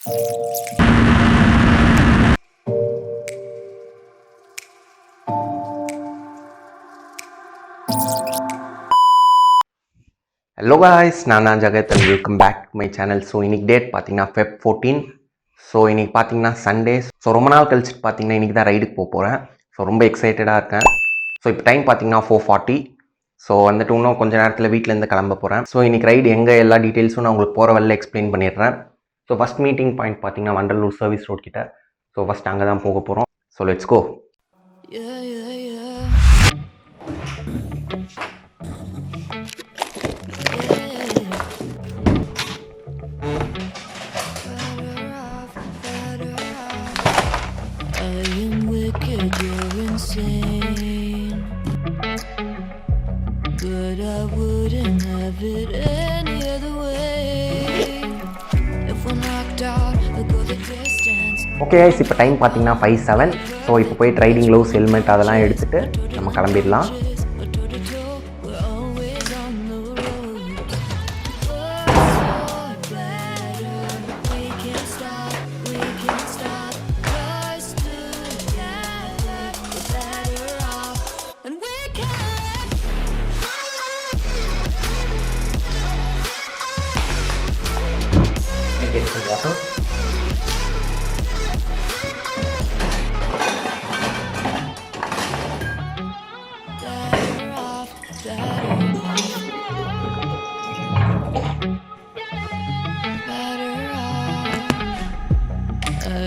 Hello guys, நான் Jagath and welcome back to my channel. So இன்னைக்கு date பார்த்தீங்கன்னா Feb 14. So இன்னைக்கு பார்த்தீங்கன்னா சண்டே. ஸோ ரொம்ப நாள் கழிச்சுட்டு பார்த்தீங்கன்னா இன்றைக்கி தான் ரைடுக்கு போகிறேன். ஸோ ரொம்ப எக்ஸைட்டடாக இருக்கேன். ஸோ இப்போ டைம் பார்த்தீங்கன்னா 4:40. ஸோ வந்துட்டு இன்னும் கொஞ்சம் நேரத்தில் வீட்டிலேருந்து கிளம்ப போகிறேன். ஸோ இன்றைக்கி ரைடு எங்கே எல்லா டீட்டெயில்ஸும் நான் உங்களுக்கு போகிற வழியில் எக்ஸ்பிளைன் பண்ணிடுறேன். ஸோ ஃபஸ்ட் மீட்டிங் பாயிண்ட் பார்த்தீங்கன்னா வண்டலூர் சர்வீஸ் ரோட் கிட்ட. ஸோ ஃபஸ்ட் அங்கே தான் போக போகிறோம். So let's go. But I wouldn't have it any other way. If we're knocked out, we'll go the distance. Okay guys, இப்போ டைம் பார்த்தீங்கன்னா 5:07. So இப்போ போய் ரைடிங் க்ளவுஸ், ஹெல்மெட் அதெல்லாம் எடுத்துகிட்டு நம்ம கிளம்பிடலாம். Get some water.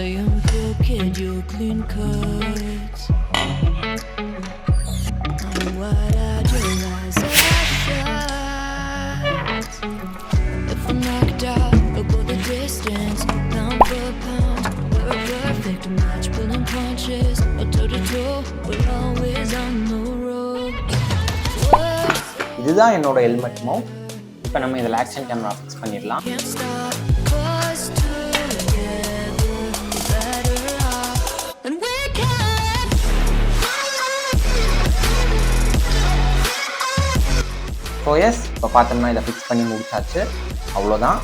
I am crooked, you clean cuts. I'm wide-eyed, your eyes are shut. If I'm knocked out, we'll go the distance. Pound for pound, we're a perfect match. Pulling punches, toe to toe, we're always on the road. இதுதான் என்னோட helmet mount. இப்போ நம்ம இதில் action camera fix பண்ணிடலாம். Can't stop us together, better off, and we can. So yes, இப்போ பார்த்தோம்னா இதை fix பண்ணி முடிச்சாச்சு. அவ்வளோதான்.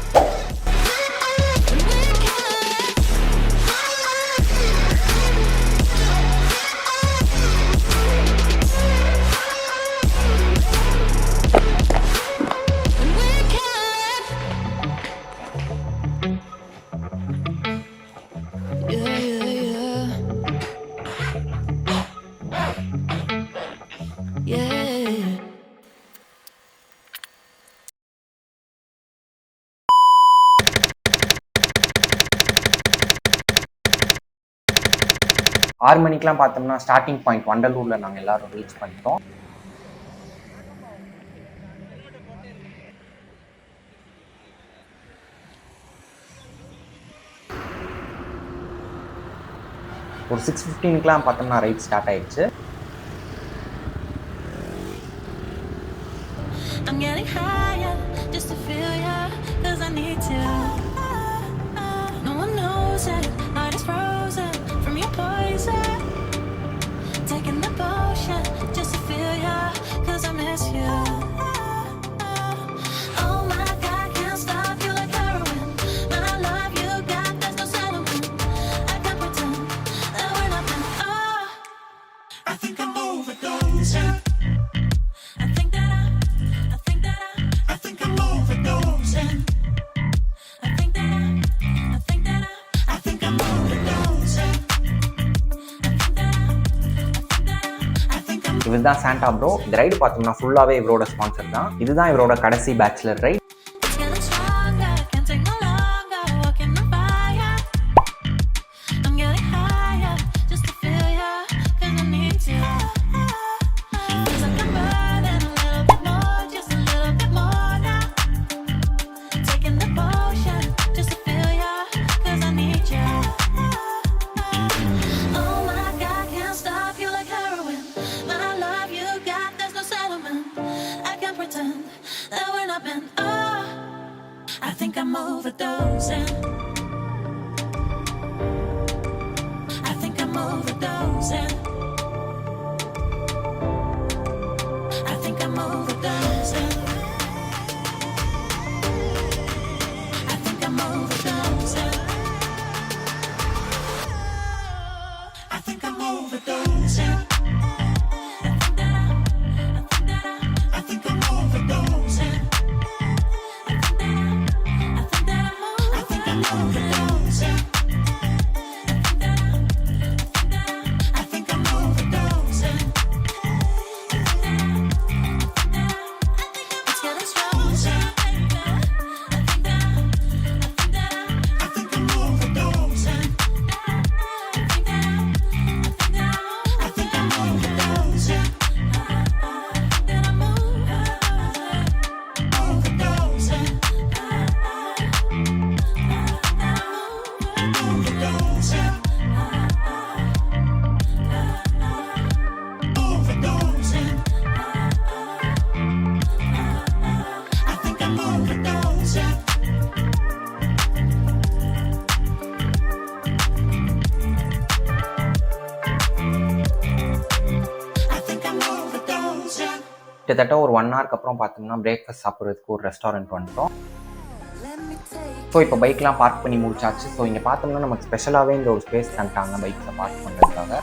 ஆறு மணிக்கெலாம் பார்த்தோம்னா ஸ்டார்டிங் பாயிண்ட் வண்டலூரில் நாங்கள் எல்லோரும் ரீச் பண்ணிட்டோம். ஒரு 6:15 பார்த்தோம்னா ரைட் ஸ்டார்ட் ஆயிடுச்சு. I'm getting higher just to feel ya, 'cause I need to. No one knows it, heart is frozen from your poison. Taking the potion just to feel ya, 'cause I miss you. Oh my God, can't stop you like heroin. My love you got, there's no settlement. I can't pretend that we're nothing. Oh, I think I'm overdosing. I think that I'm overdosing. I think that I'm overdosing. இதுதான் Santa bro. இந்த ride பார்த்தோம்னா ஃபுல்லாகவே இவரோட sponsor தான். இதுதான் இவரோட கடைசி bachelor right. It's getting stronger, can't take no longer, walking the fire. I'm getting higher just to feel ya, 'cause I need to. Feels like I'm burning a little bit more, just a little bit more now. Taking the potion just to feel ya, 'cause I need ya. Oh my God, can't stop you like heroin. My love you got, there's no settlement. I can't pretend that we're not meant. Oh. overdosing. I think I'm overdosing. It's getting stronger. I think I'm overdosing. I think I'm overdosing. கிட்டத்தட்ட ஒரு 1 ஹவருக்கு அப்புறம் பார்த்தோம்னா breakfast சாப்பிட்றதுக்கு ஒரு restaurant வந்துட்டோம். So இப்போ பைக்லாம் park பண்ணி முடிச்சாச்சு. ஸோ இங்கே பார்த்தோம்னா நமக்கு ஸ்பெஷலாகவே இந்த ஒரு ஸ்பேஸ் தந்துட்டாங்க பைக்கில் பார்க் பண்ணுறதுக்காக.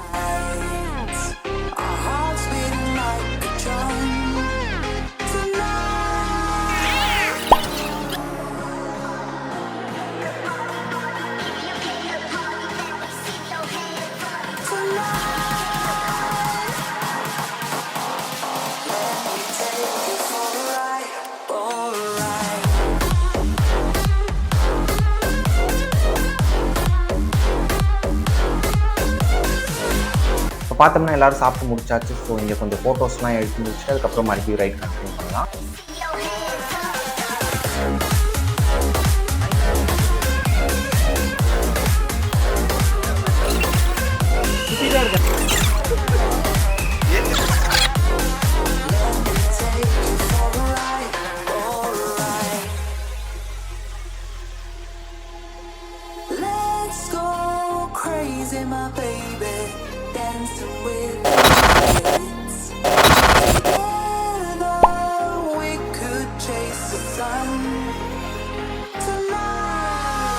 இப்போ பார்த்தோம்னா எல்லோரும் சாப்பிட்டு முடிச்சாச்சு. ஸோ இங்கே கொஞ்சம் ஃபோட்டோஸ்லாம் எடுத்து முடிச்சுட்டு அதுக்கப்புறம் மறுபடியும் ரைட் கண்டினியூ பண்ணலாம். My baby, dancing with kids. Together we could chase the sun tonight.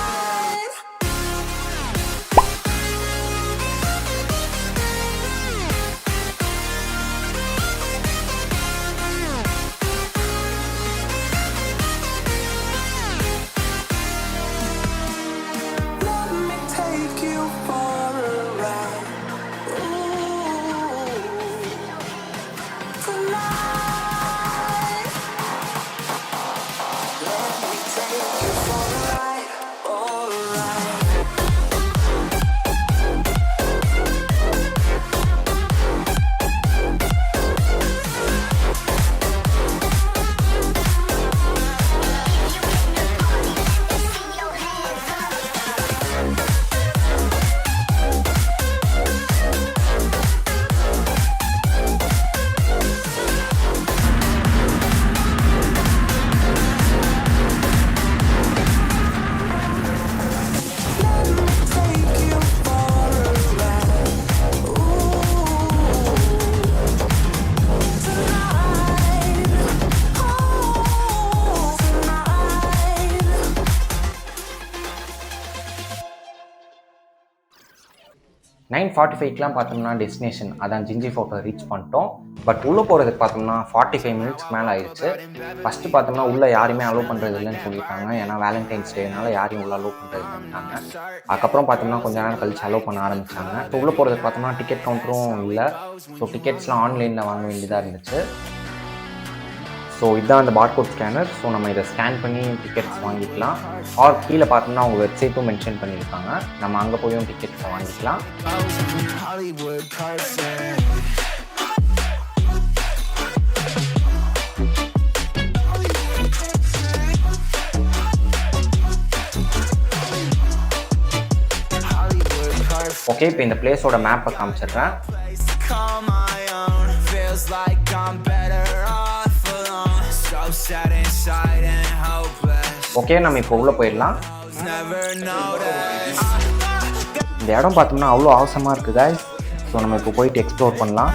Let me take you for a ride. Nine 45க்கெலாம் பார்த்தோம்னா டெஸ்டினேஷன் அதான் ஜிஞ்சி ஃபோர்ட்டை ரீச் பண்ணிட்டோம். பட் உள்ளே போகிறதுக்கு பார்த்தோம்னா 45 மினிட்ஸ்க்கு மேலே ஆயிடுச்சு. ஃபஸ்ட்டு பார்த்தோம்னா உள்ளே யாருமே அலோவ் பண்ணுறது இல்லைன்னு சொல்லியிருக்காங்க. ஏன்னா வேலண்டைன்ஸ் டேனால யாரையும் உள்ளே அலோவ் பண்ணுறது இல்லைன்ட்டாங்க. அதுக்கப்புறம் பார்த்தோம்னா கொஞ்ச நேரம் கழிச்சு அலோவ் பண்ண ஆரம்பித்தாங்க. ஸோ உள்ளே போகிறதுக்கு பார்த்தோம்னா டிக்கெட் கவுண்டரும் இல்லை. ஸோ டிக்கெட்ஸ்லாம் ஆன்லைனில் வாங்க வேண்டியதாக இருந்துச்சு. ஸோ இதுதான் அந்த பார்கோட் ஸ்கேனர். ஸோ நம்ம இதை ஸ்கேன் பண்ணி டிக்கெட்ஸ் வாங்கிக்கலாம். ஆர் கீழே பார்த்தோம்னா அவங்க வெப்சைட்டும் மென்ஷன் பண்ணியிருக்காங்க. நம்ம அங்கே போயும் டிக்கெட்ஸை வாங்கிக்கலாம். ஓகே, இப்போ இந்த பிளேஸோட மேப்பை காமிச்சிடுறேன். ஓகே, நம்ம இப்போ உள்ளே போயிடலாம். இந்த இடம் பார்த்தோம்னா அவ்வளோ அவசரமாக இருக்குது guys. ஸோ நம்ம இப்போ போயிட்டு எக்ஸ்ப்ளோர் பண்ணலாம்.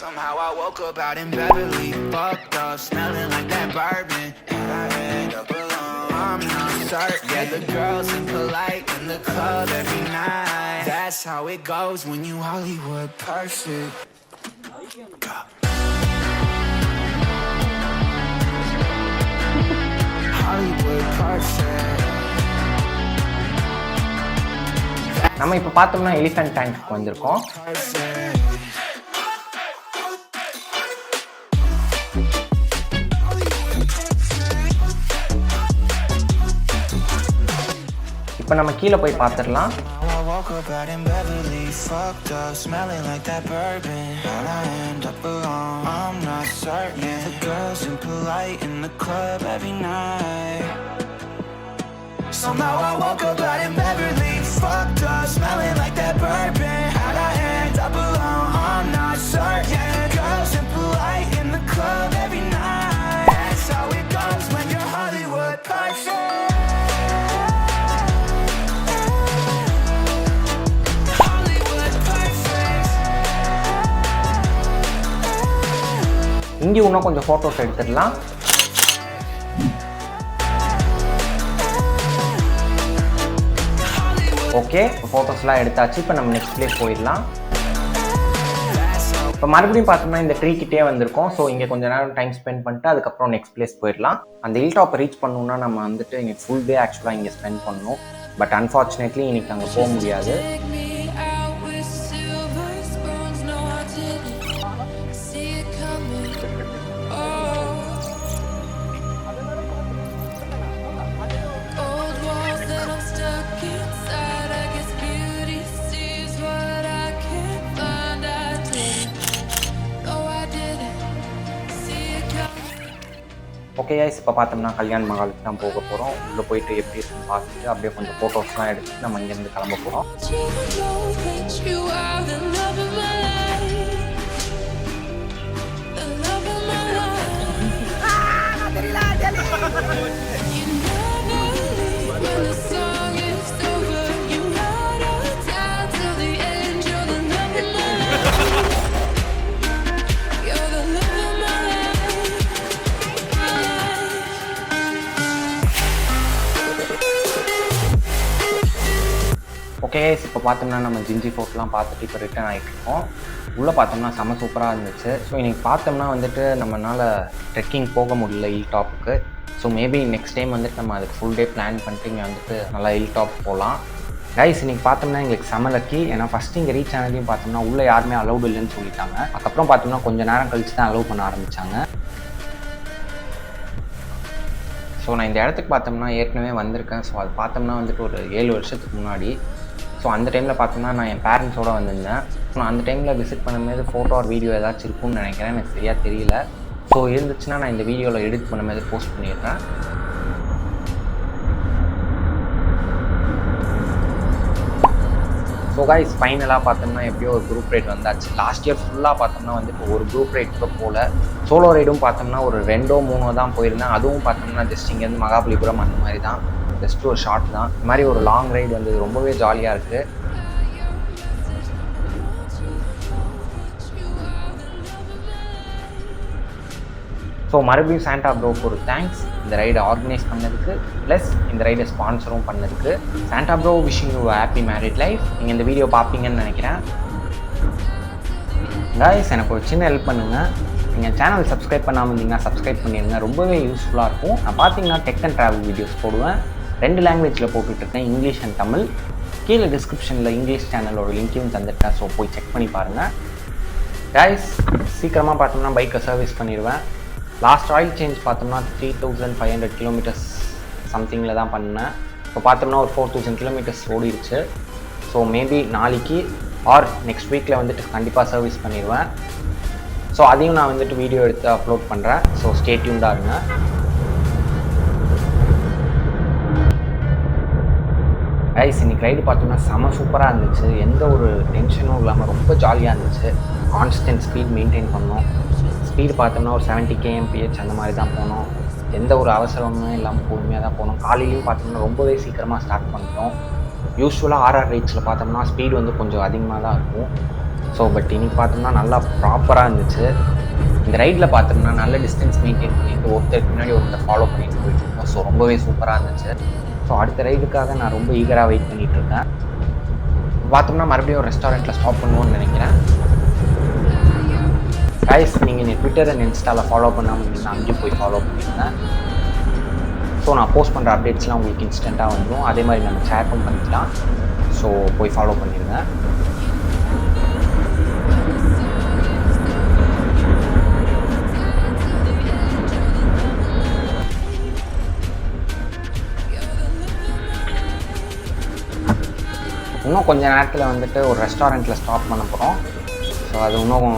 Somehow I woke up out in Beverly, fucked up, smelling like that bourbon, and I end up alone. I'm not certain. Yeah, the girls seem polite in the club every night. That's how it goes when you Hollywood perfect. நம்ம இப்போ பார்த்தோம்னா elephant டேங்க்கு வந்திருக்கோம். இப்போ நம்ம கீழே போய் பார்த்துடலாம். Somehow I woke up out in Beverly, fucked up, smelling like that bourbon. How'd I end up alone? I'm not certain. Girls and polite in the club every night. That's how it goes when you're Hollywood perfect. Hollywood perfect. இங்கே இன்னும் கொஞ்சம் photos எடுத்துடலாம். Okay, இப்போ ஃபோட்டோஸ்லாம் எடுத்தாச்சு. இப்போ நம்ம next place போயிடலாம். இப்போ மறுபடியும் பார்த்தோம்னா இந்த ட்ரீ கிட்டே வந்திருக்கோம். ஸோ இங்கே கொஞ்சம் நேரம் டைம் ஸ்பெண்ட் பண்ணிட்டு அதுக்கப்புறம் நெக்ஸ்ட் பிளேஸ் போயிடலாம். அந்த ஹில் டாப்பை ரீச் பண்ணணும்னா நம்ம வந்துட்டு இங்கே ஃபுல் டே ஆக்சுவலாக இங்கே ஸ்பெண்ட் பண்ணணும். பட் அன்ஃபார்ச்சுனேட்லி இன்னைக்கு அங்கே போக முடியாது. ஓகே கைஸ், இப்போ பார்த்தோம்னா கல்யாண் மகாலுக்கு தான் போக போகிறோம். உள்ளே போயிட்டு எப்படி இருக்குன்னு பார்த்துட்டு அப்படியே கொஞ்சம் ஃபோட்டோஸ்லாம் எடுத்துட்டு நம்ம இங்கேருந்து கிளம்ப போகிறோம். ஓகே கைஸ், இப்போ பார்த்தோம்னா நம்ம ஜிஞ்சி ஃபோர்ட்லாம் பார்த்துட்டு இப்போ ரிட்டர்ன் ஆகிட்ருக்கோம். உள்ளே பார்த்தோம்னா செம சூப்பராக இருந்துச்சு. ஸோ இன்றைக்கி பார்த்தோம்னா வந்துட்டு நம்மளால் ட்ரெக்கிங் போக முடியல ஹில் டாப்புக்கு. ஸோ மேபி நெக்ஸ்ட் டைம் வந்துட்டு நம்ம அதுக்கு ஃபுல் டே பிளான் பண்ணிட்டு இங்கே வந்துட்டு நல்லா ஹில் டாப் போகலாம். கைஸ், இன்றைக்கி பார்த்தோம்னா எங்களுக்கு செம லக்கி. ஏன்னா ஃபஸ்ட்டு இங்கே ரீச் ஆனதையும் பார்த்தோம்னா உள்ளே யாருமே அலௌடு இல்லைன்னு சொல்லிட்டாங்க. அதுக்கப்புறம் பார்த்தோம்னா கொஞ்சம் நேரம் கழிச்சு தான் அலோவ் பண்ண ஆரம்பித்தாங்க. ஸோ நான் இந்த இடத்துக்கு பார்த்தோம்னா ஏற்கனவே வந்திருக்கேன். ஸோ அது பார்த்தோம்னா வந்துட்டு ஒரு 7 வருஷத்துக்கு முன்னாடி. ஸோ அந்த டைமில் பார்த்தோம்னா நான் என் பேரண்ட்ஸோடு வந்திருந்தேன். ஸோ நான் அந்த டைமில் விசிட் பண்ணும்போது ஃபோட்டோ ஆர் வீடியோ ஏதாச்சும் இருக்கும்னு நினைக்கிறேன், எனக்கு சரியாக தெரியல. ஸோ இருந்துச்சுன்னா நான் இந்த வீடியோவில் எடிட் பண்ணும்போது போஸ்ட் பண்ணிடுறேன். ஸோ கைஸ், ஃபைனலாக பார்த்தோம்னா எப்படியோ ஒரு குரூப் ரைட் வந்தாச்சு. லாஸ்ட் இயர் ஃபுல்லாக பார்த்தோம்னா வந்துட்டு ஒரு குரூப் ரைட் கூட போகல. சோலோ ரைடும் பார்த்தோம்னா ஒரு 2-3 தான் போயிருந்தேன். அதுவும் பார்த்தோம்னா ஜஸ்ட் இங்கேருந்து மகாபலிபுரம் அந்த மாதிரி தான், ஜஸ்ட் ஒரு ஷார்ட் தான். இந்த மாதிரி ஒரு லாங் ரைடு வந்து ரொம்பவே ஜாலியாக இருக்குது. ஸோ மறுபடியும் சாண்டா ப்ரோக்கு ஒரு தேங்க்ஸ் இந்த ரைடை ஆர்கனைஸ் பண்ணதுக்கு, ப்ளஸ் இந்த ரைடை ஸ்பான்சரும் பண்ணதுக்கு. Santa bro, wishing you happy married life. நீங்கள் இந்த வீடியோ பார்ப்பீங்கன்னு நினைக்கிறேன். கைஸ், எனக்கு ஒரு சின்ன ஹெல்ப் பண்ணுங்கள். நீங்கள் சேனல் சப்ஸ்கிரைப் பண்ணாமல் இருந்தீங்கன்னா சப்ஸ்கிரைப் பண்ணிடுங்க, ரொம்பவே யூஸ்ஃபுல்லாக இருக்கும். நான் பார்த்தீங்கன்னா டெக் அண்ட் ட்ராவல் வீடியோஸ் போடுவேன். 2 லாங்குவேஜில் போட்டுட்ருக்கேன், இங்கிலீஷ் அண்ட் தமிழ். கீழே டிஸ்கிரிப்ஷனில் இங்கிலீஷ் சேனலோட லிங்க்கையும் தந்துருக்கேன். ஸோ போய் செக் பண்ணி பாருங்கள். கைஸ், சீக்கிரமாக பார்த்தோம்னா பைக்கை சர்வீஸ் பண்ணிடுவேன். லாஸ்ட் ஆயில் சேஞ்ச் பார்த்தோம்னா 3500 கிலோமீட்டர்ஸ் சம்திங்கில் தான் பண்ணேன். இப்போ பார்த்தோம்னா ஒரு 4000 கிலோமீட்டர்ஸ் ஓடிடுச்சு. ஸோ மேபி நாளைக்கு ஆர் நெக்ஸ்ட் வீக்கில் வந்துட்டு கண்டிப்பாக சர்வீஸ் பண்ணிடுவேன். ஸோ அதையும் நான் வந்துட்டு வீடியோ எடுத்து அப்லோட் பண்ணுறேன். ஸோ ஸ்டே டியூன்டாக இருங்க. கைஸ், இன்னைக்கு ரைடு பார்த்தோம்னா செம சூப்பராக இருந்துச்சு. எந்த ஒரு டென்ஷனும் இல்லாமல் ரொம்ப ஜாலியாக இருந்துச்சு. கான்ஸ்டன்ட் ஸ்பீட் மெயின்டைன் பண்ணோம். ஸ்பீடு பார்த்தோம்னா ஒரு 70 kmph அந்த மாதிரி தான் போனோம். எந்த ஒரு அவசரமுமே இல்லாமல் பொறுமையாக தான் போனோம். காலையிலையும் பார்த்தோம்னா ரொம்பவே சீக்கிரமாக ஸ்டார்ட் பண்ணிட்டோம். யூஸ்வலாக RR ரைட்ஸில் பார்த்தோம்னா ஸ்பீடு வந்து கொஞ்சம் அதிகமாக தான் இருக்கும். ஸோ பட் இன்றைக்கி பார்த்தோம்னா நல்லா ப்ராப்பராக இருந்துச்சு. இந்த ரைடில் பார்த்தோம்னா நல்ல டிஸ்டன்ஸ் மெயின்டைன் பண்ணிட்டு ஒருத்தருக்கு முன்னாடி ஒருத்தர் ஃபாலோ பண்ணிட்டு போயிட்டுருக்கோம். ஸோ ரொம்பவே சூப்பராக இருந்துச்சு. ஸோ அடுத்த ரைடுக்காக நான் ரொம்ப ஈகராக வெயிட் பண்ணிகிட்ருக்கேன். பார்த்தோம்னா மறுபடியும் ஒரு ரெஸ்டாரண்ட்டில் ஸ்டாப் பண்ணுவோன்னு நினைக்கிறேன். கைஸ், நீங்கள் ட்விட்டர் அண்ட் இன்ஸ்டாவில் ஃபாலோ பண்ணாமல் இருந்தீங்கன்னா அங்கேயும் போய் ஃபாலோ பண்ணிடுங்க. ஸோ நான் போஸ்ட் பண்ணுற அப்டேட்ஸ்லாம் உங்களுக்கு இன்ஸ்டண்ட்டாக வந்துடும். அதே மாதிரி நம்ம சேட்டும் பண்ணிக்கலாம். ஸோ போய் ஃபாலோ பண்ணிடுங்க. இன்னும் கொஞ்சம் நேரத்தில் வந்துட்டு ஒரு ரெஸ்டாரண்ட்டில் ஸ்டாப் பண்ண போகிறோம். ஸோ அது இன்னும்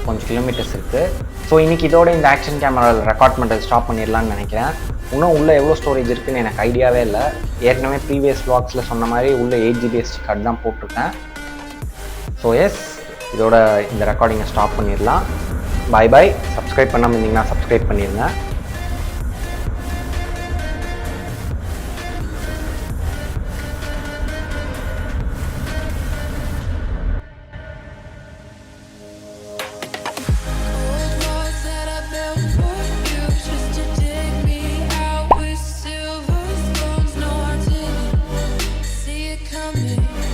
கொஞ்சம் கிலோமீட்டர்ஸ் இருக்குது. ஸோ இன்றைக்கி இதோட இந்த ஆக்ஷன் கேமராவில் ரெக்கார்ட் பண்ணுறது ஸ்டாப் பண்ணிடலான்னு நினைக்கிறேன். இன்னும் உள்ளே எவ்வளோ ஸ்டோரேஜ் இருக்குதுன்னு எனக்கு ஐடியாவே இல்லை. ஏற்கனவே ப்ரீவியஸ் vlogsல சொன்ன மாதிரி உள்ளே 8GB SD கார்டு தான் போட்டிருக்கேன். ஸோ எஸ், இதோட இந்த ரெக்கார்டிங்கை ஸ்டாப் பண்ணிடலாம். பாய் பாய். சப்ஸ்கிரைப் பண்ணாமல் இருந்தீங்கன்னா சப்ஸ்கிரைப் பண்ணிடுங்க. Coming.